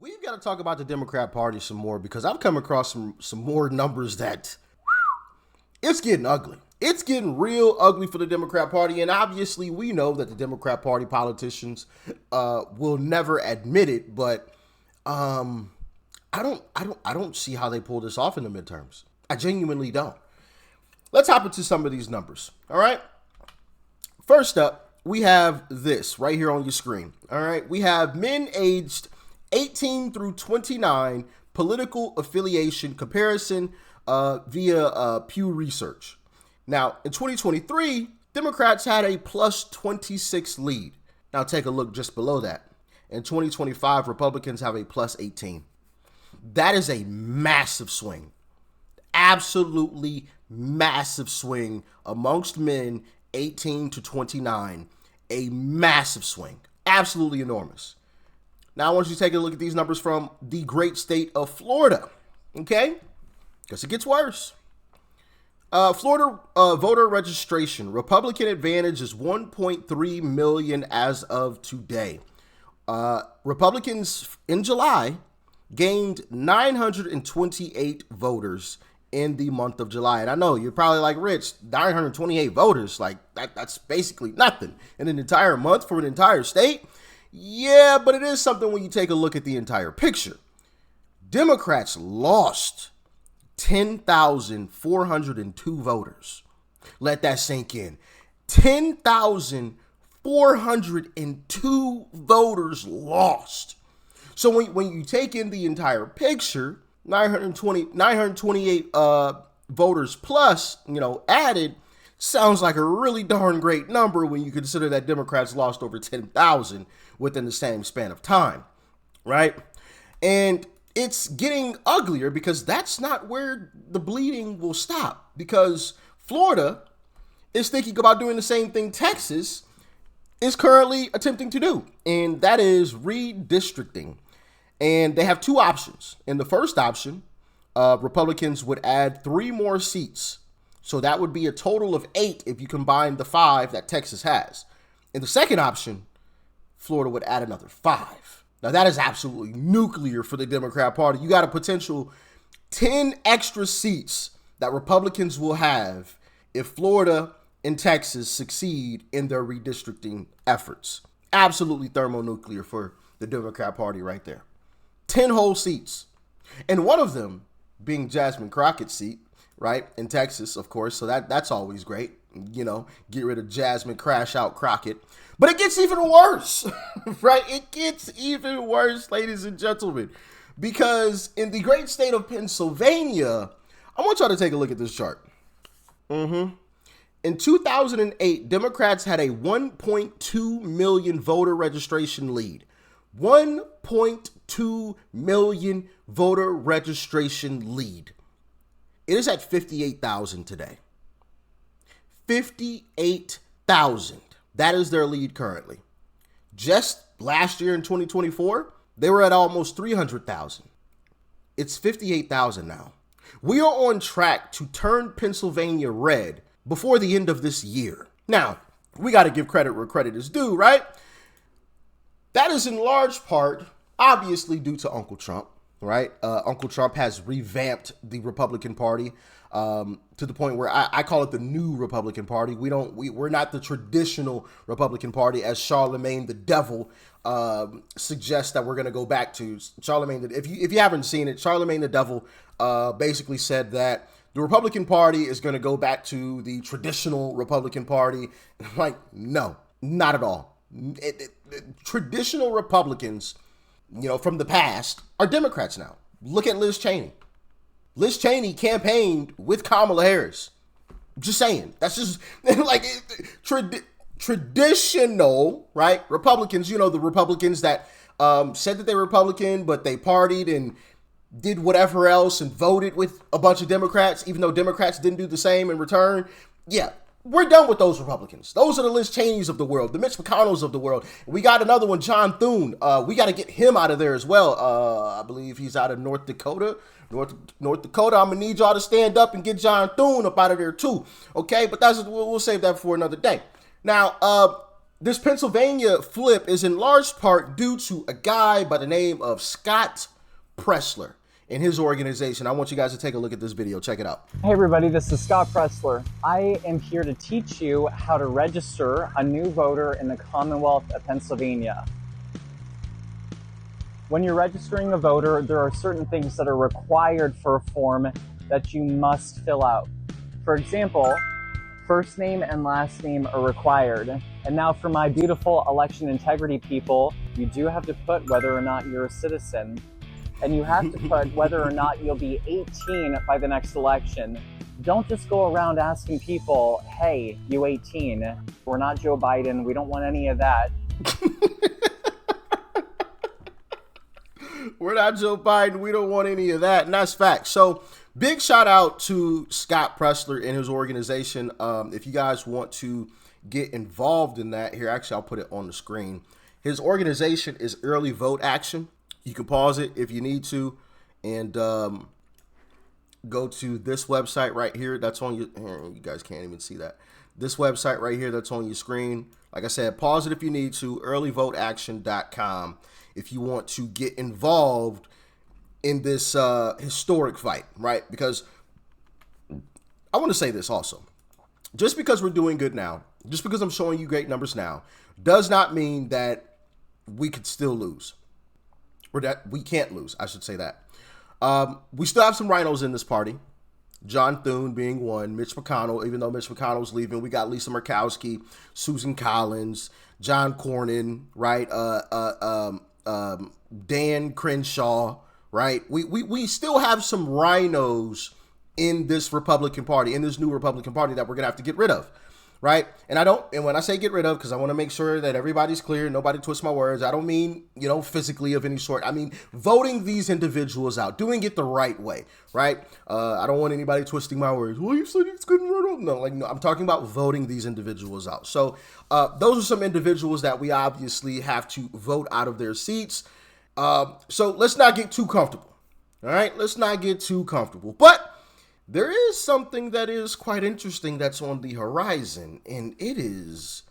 we've got to talk about the Democrat Party some more because I've come across some more numbers that it's getting ugly. It's getting real ugly for the Democrat Party, and obviously we know that the Democrat Party politicians will never admit it, but I don't see how they pull this off in the midterms. I genuinely don't. Let's hop into some of these numbers. All right. First up, we have this right here on your screen. All right. We have men aged 18 through 29 political affiliation comparison via Pew Research. Now, in 2023, Democrats had a plus 26 lead. Now, take a look just below that. In 2025, Republicans have a plus 18. That is a massive swing. Absolutely massive swing amongst men 18 to 29. A massive swing. Absolutely enormous. Now, I want you to take a look at these numbers from the great state of Florida. Okay? Because it gets worse. Florida voter registration. Republican advantage is 1.3 million as of today. Republicans in July gained 928 voters in the month of July. And I know you're probably like, Rich, 928 voters, like that's basically nothing in an entire month for an entire state. Yeah, but it is something when you take a look at the entire picture. Democrats lost 10,402 voters. Let that sink in. 10,402 voters lost. So when you take in the entire picture, 928 voters plus, added, sounds like a really darn great number when you consider that Democrats lost over 10,000 within the same span of time, right? And it's getting uglier because that's not where the bleeding will stop, because Florida is thinking about doing the same thing Texas is currently attempting to do, and that is redistricting. And they have two options. In the first option, Republicans would add 3 more seats. So that would be a total of 8 if you combine the 5 that Texas has. In the second option, Florida would add another 5. Now that is absolutely nuclear for the Democrat Party. You got a potential 10 extra seats that Republicans will have if Florida and Texas succeed in their redistricting efforts. Absolutely thermonuclear for the Democrat Party right there. 10 whole seats. And one of them being Jasmine Crockett's seat, right, in Texas, of course. So that's always great. Get rid of Jasmine Crash Out Crockett. But it gets even worse, right? It gets even worse, ladies and gentlemen, because in the great state of Pennsylvania, I want y'all to take a look at this chart. In 2008, Democrats had a 1.2 million voter registration lead. 1.2 million voter registration lead. It is at 58,000 today. 58,000. That is their lead currently. Just last year in 2024, they were at almost 300,000. It's 58,000 now. We are on track to turn Pennsylvania red before the end of this year. Now, we got to give credit where credit is due, right? That is in large part, obviously, due to Uncle Trump, right? Uncle Trump has revamped the Republican Party to the point where I call it the new Republican Party. We're not the traditional Republican Party, as Charlemagne the Devil suggests that we're going to go back to. Charlemagne, if you haven't seen it, Charlemagne the Devil basically said that the Republican Party is going to go back to the traditional Republican Party. And I'm like, no, not at all. Traditional Republicans, from the past are Democrats now. Look at Liz Cheney. Liz Cheney campaigned with Kamala Harris. Just saying. That's just like traditional, right? Republicans, the Republicans that said that they were Republican, but they partied and did whatever else and voted with a bunch of Democrats, even though Democrats didn't do the same in return. Yeah, we're done with those Republicans. Those are the Liz Cheneys of the world, the Mitch McConnells of the world. We got another one, John Thune. We got to get him out of there as well. I believe he's out of North Dakota. North Dakota, I'm going to need y'all to stand up and get John Thune up out of there too. Okay, but we'll save that for another day. Now, This Pennsylvania flip is in large part due to a guy by the name of Scott Pressler and his organization. I want you guys to take a look at this video. Check it out. Hey everybody, this is Scott Pressler. I am here to teach you how to register a new voter in the Commonwealth of Pennsylvania. When you're registering a voter, there are certain things that are required for a form that you must fill out. For example, first name and last name are required. And now for my beautiful election integrity people, you do have to put whether or not you're a citizen. And you have to put whether or not you'll be 18 by the next election. Don't just go around asking people, hey, you 18? We're not Joe Biden. We don't want any of that. We're not Joe Biden. We don't want any of that. And that's fact. So big shout out to Scott Pressler and his organization. If you guys want to get involved in that, here, actually, I'll put it on the screen. His organization is Early Vote Action. You can pause it if you need to and go to this website right here. That's on your, you guys can't even see that. This website right here that's on your screen. Like I said, pause it if you need to, earlyvoteaction.com, if you want to get involved in this historic fight, right? Because I want to say this also. Just because we're doing good now, just because I'm showing you great numbers now, does not mean that we could still lose. Or that we can't lose, I should say that. We still have some rhinos in this party. John Thune being one, Mitch McConnell, even though Mitch McConnell's leaving, we got Lisa Murkowski, Susan Collins, John Cornyn, right? Dan Crenshaw, right? We still have some rhinos in this Republican Party, in this new Republican Party that we're gonna have to get rid of, right? And when I say get rid of, because I want to make sure that everybody's clear, nobody twists my words. I don't mean, physically of any sort. I mean, voting these individuals out, doing it the right way, right? I don't want anybody twisting my words. Well, you said it's good and right. No, I'm talking about voting these individuals out. So those are some individuals that we obviously have to vote out of their seats. So let's not get too comfortable. All right, let's not get too comfortable. But there is something that is quite interesting that's on the horizon, and it is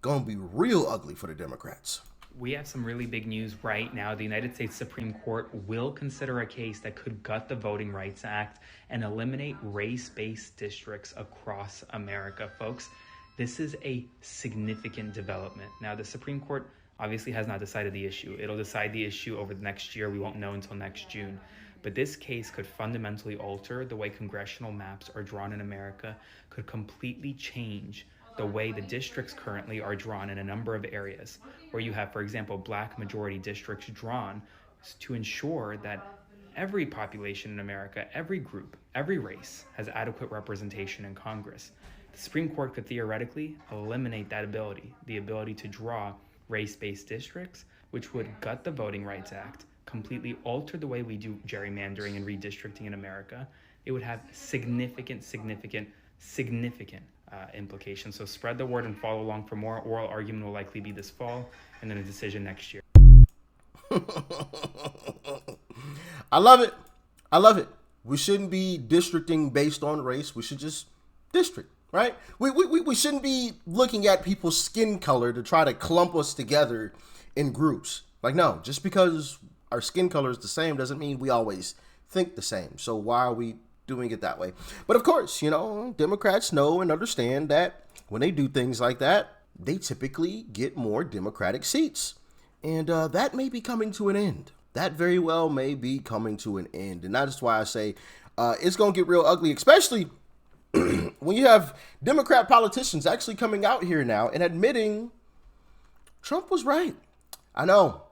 going to be real ugly for the Democrats. We have some really big news right now. The United States Supreme Court will consider a case that could gut the Voting Rights Act and eliminate race-based districts across America, folks. This is a significant development. Now, the Supreme Court obviously has not decided the issue. It'll decide the issue over the next year. We won't know until next June. But this case could fundamentally alter the way congressional maps are drawn in America, could completely change the way the districts currently are drawn in a number of areas, where you have, for example, black majority districts drawn to ensure that every population in America, every group, every race has adequate representation in Congress. The Supreme Court could theoretically eliminate that ability, the ability to draw race-based districts, which would gut the Voting Rights Act, completely alter the way we do gerrymandering and redistricting in America. It would have significant implications. So spread the word and follow along for more. Oral argument will likely be this fall, and then a decision next year. I love it. I love it. We shouldn't be districting based on race. We should just district, right? We shouldn't be looking at people's skin color to try to clump us together in groups. Like, no, just because our skin color is the same doesn't mean we always think the same. So why are we doing it that way? But of course, Democrats know and understand that when they do things like that, they typically get more Democratic seats. And that may be coming to an end. That very well may be coming to an end. And that's why I say it's going to get real ugly, especially when you have Democrat politicians actually coming out here now and admitting Trump was right. I know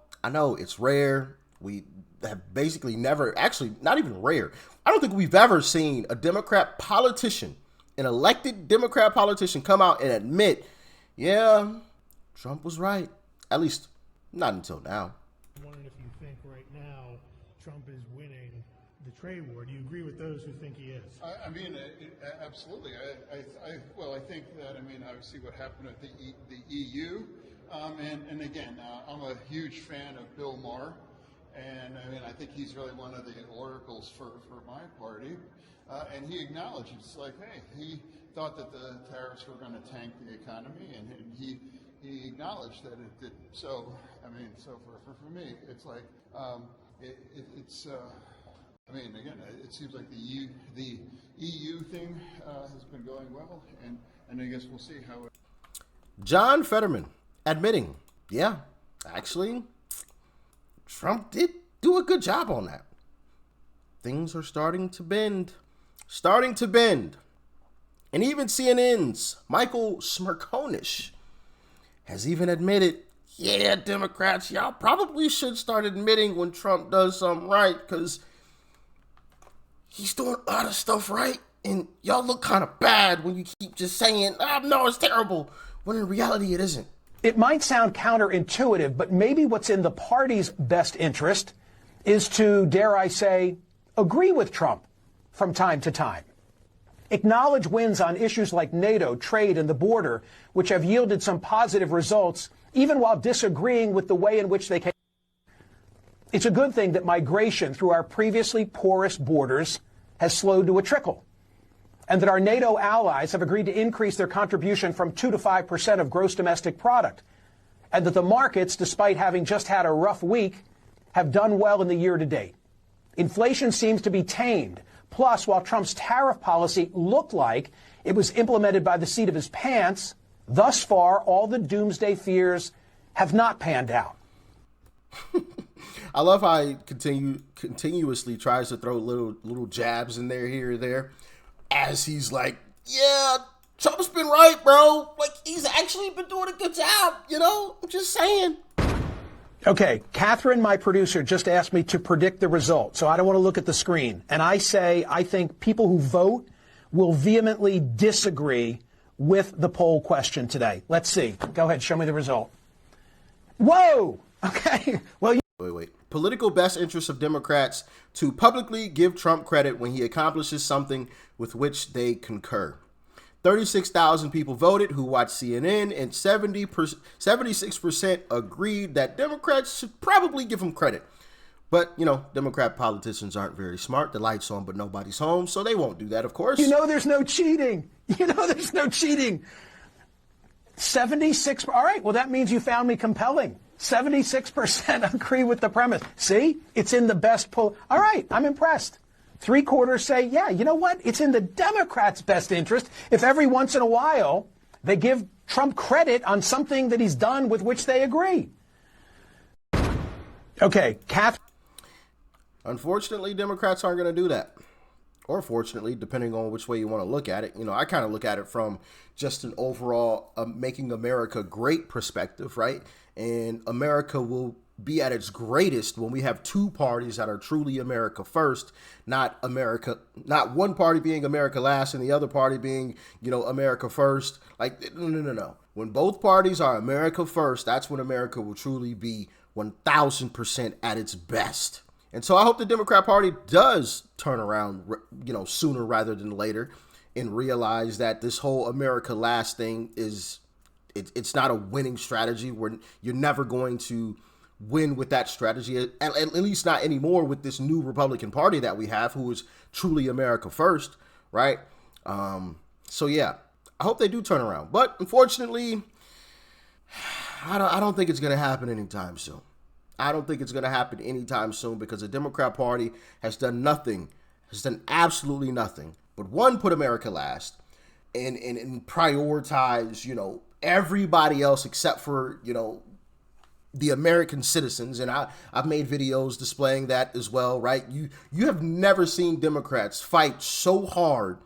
it's rare. We have basically never, actually not even rare. I don't think we've ever seen a Democrat politician, an elected Democrat politician, come out and admit, yeah, Trump was right. At least not until now. I'm wondering if you think right now Trump is winning the trade war. Do you agree with those who think he is? I mean, absolutely. I think that, obviously what happened at the EU, and again, I'm a huge fan of Bill Maher. And I mean, I think he's really one of the oracles for my party. And he acknowledged, it's like, hey, he thought that the tariffs were going to tank the economy, and he acknowledged that it did. So, I mean, so for me, it's like, it's, I mean, again, it seems like the EU thing has been going well, and I guess we'll see how it. John Fetterman admitting, yeah, actually, Trump did do a good job on that. Things are starting to bend. And even CNN's Michael Smerconish has even admitted, yeah, Democrats, y'all probably should start admitting when Trump does something right, because he's doing a lot of stuff right, and y'all look kind of bad when you keep just saying, no, it's terrible, when in reality it isn't. It might sound counterintuitive, but maybe what's in the party's best interest is to, dare I say, agree with Trump from time to time. Acknowledge wins on issues like NATO, trade, and the border, which have yielded some positive results, even while disagreeing with the way in which they came. It's a good thing that migration through our previously porous borders has slowed to a trickle, and that our NATO allies have agreed to increase their contribution from 2 to 5% of gross domestic product, and that the markets, despite having just had a rough week, have done well in the year to date. Inflation seems to be tamed. Plus, while Trump's tariff policy looked like it was implemented by the seat of his pants, thus far, all the doomsday fears have not panned out. I love how he continuously tries to throw little jabs in there here or there, as he's like, yeah, Trump's been right, bro. Like, he's actually been doing a good job, you know? I'm just saying. Okay, Catherine, my producer, just asked me to predict the result, so I don't want to look at the screen. And I say I think people who vote will vehemently disagree with the poll question today. Let's see. Go ahead, show me the result. Whoa! Okay, well, Wait. Political best interest of Democrats to publicly give Trump credit when he accomplishes something with which they concur. 36,000 people voted who watched CNN, and 76% agreed that Democrats should probably give him credit. But, you know, Democrat politicians aren't very smart. The light's on, but nobody's home, so they won't do that, of course. You know there's no cheating. 76, all right, well, that means you found me compelling. 76% agree with the premise. See, it's in the best poll. All right, I'm impressed. 3/4 say, yeah, you know what? It's in the Democrats' best interest if every once in a while they give Trump credit on something that he's done with which they agree. Okay, Unfortunately, Democrats aren't going to do that. Or fortunately, depending on which way you want to look at it. You know, I kind of look at it from just an overall making America great perspective, right? And America will be at its greatest when we have two parties that are truly America first, not one party being America last and the other party being, you know, America first. Like, no. When both parties are America first, that's when America will truly be 1,000% at its best. And so I hope the Democrat Party does turn around, you know, sooner rather than later, and realize that this whole America last thing it's not a winning strategy. You're never going to win with that strategy, at least not anymore with this new Republican Party that we have, who is truly America first, right? So yeah, I hope they do turn around, but unfortunately, I don't think it's going to happen anytime soon. Because the Democrat Party has done absolutely nothing, but one, put America last, and prioritize, you know, everybody else except for, you know, the American citizens. And I've made videos displaying that as well, right? You have never seen Democrats fight as hard.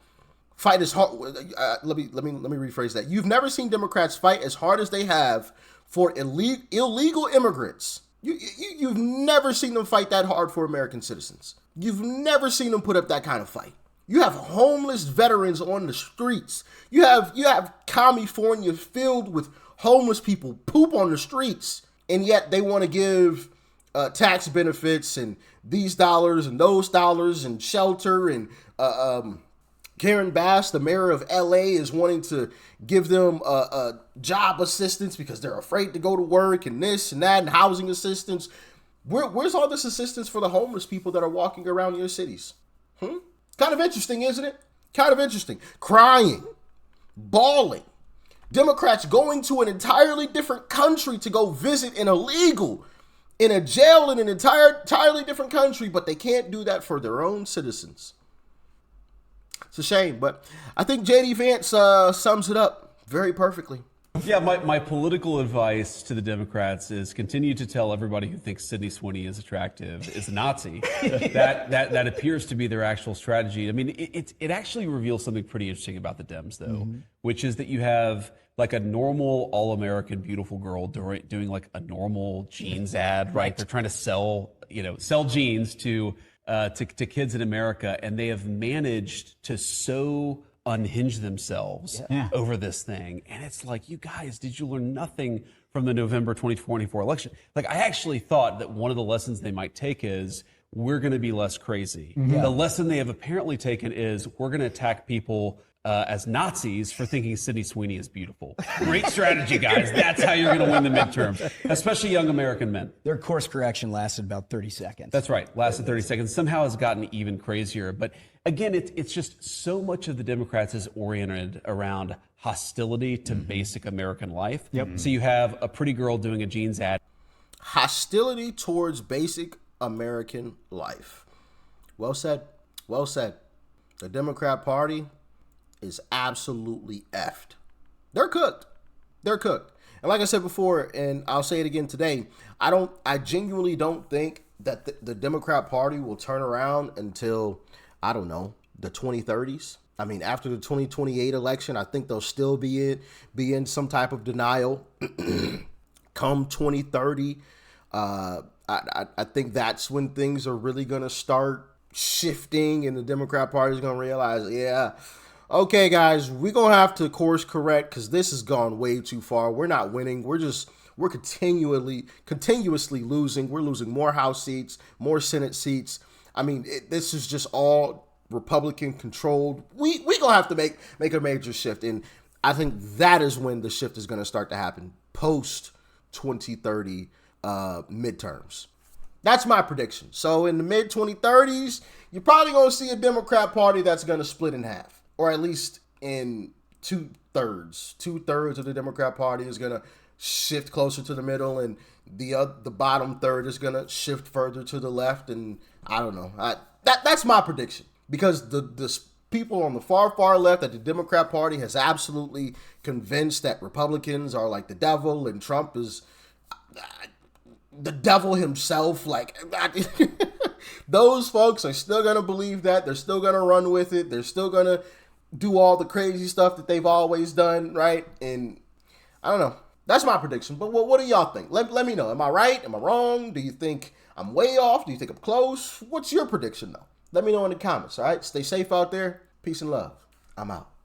Let me rephrase that. You've never seen Democrats fight as hard as they have for illegal immigrants. You've never seen them fight that hard for American citizens. You've never seen them put up that kind of fight. You have homeless veterans on the streets. You have California filled with homeless people poop on the streets, and yet they want to give tax benefits and these dollars and those dollars and shelter. And Karen Bass, the mayor of LA, is wanting to give them job assistance because they're afraid to go to work, and this and that, and housing assistance. Where's all this assistance for the homeless people that are walking around your cities? Kind of interesting, isn't it? Kind of interesting. Crying, bawling. Democrats going to an entirely different country to go visit an illegal in a jail in an entirely different country, but they can't do that for their own citizens. It's a shame, but I think J.D. Vance sums it up very perfectly. Yeah, my political advice to the Democrats is continue to tell everybody who thinks Sydney Sweeney is attractive is a Nazi. that appears to be their actual strategy. I mean, it actually reveals something pretty interesting about the Dems, though, which is that you have like a normal all-American beautiful girl doing like a normal jeans ad, right? They're trying to sell jeans to kids in America, and they have managed to so unhinge themselves over this thing. And it's like, you guys, did you learn nothing from the November 2024 election? Like, I actually thought that one of the lessons they might take is we're going to be less crazy. The lesson they have apparently taken is we're going to attack people as Nazis for thinking Sydney Sweeney is beautiful. Great strategy, guys. That's how you're going to win the midterms, especially young American men. Their course correction lasted about 30 seconds. That's right. Lasted 30 seconds. Somehow has gotten even crazier. But again, it's just so much of the Democrats is oriented around hostility to basic American life. So you have a pretty girl doing a jeans ad. Hostility towards basic American life. Well said. Well said. The Democrat Party is absolutely effed. They're cooked. They're cooked. And like I said before, and I'll say it again today, I genuinely don't think that the Democrat Party will turn around until, I don't know, the 2030s. I mean, after the 2028 election, I think they'll still be in some type of denial. Come 2030, I think that's when things are really going to start shifting, and the Democrat Party is going to realize, okay, guys, we're going to have to course correct because this has gone way too far. We're not winning. We're continuously losing. We're losing more House seats, more Senate seats. I mean, this is just all Republican controlled. We going to have to make a major shift. And I think that is when the shift is going to start to happen post 2030 midterms. That's my prediction. So in the mid 2030s, you're probably going to see a Democrat Party that's going to split in half. Or at least in two-thirds. Two-thirds of the Democrat Party is going to shift closer to the middle, and the bottom third is going to shift further to the left. And I don't know. That's my prediction. Because the people on the far left at the Democrat Party has absolutely convinced that Republicans are like the devil and Trump is the devil himself. Like, those folks are still going to believe that. They're still going to run with it. They're still going to do all the crazy stuff that they've always done, right? And I don't know. That's my prediction. But what do y'all think? Let me know. Am I right? Am I wrong? Do you think I'm way off? Do you think I'm close? What's your prediction, though? Let me know in the comments, all right? Stay safe out there. Peace and love. I'm out.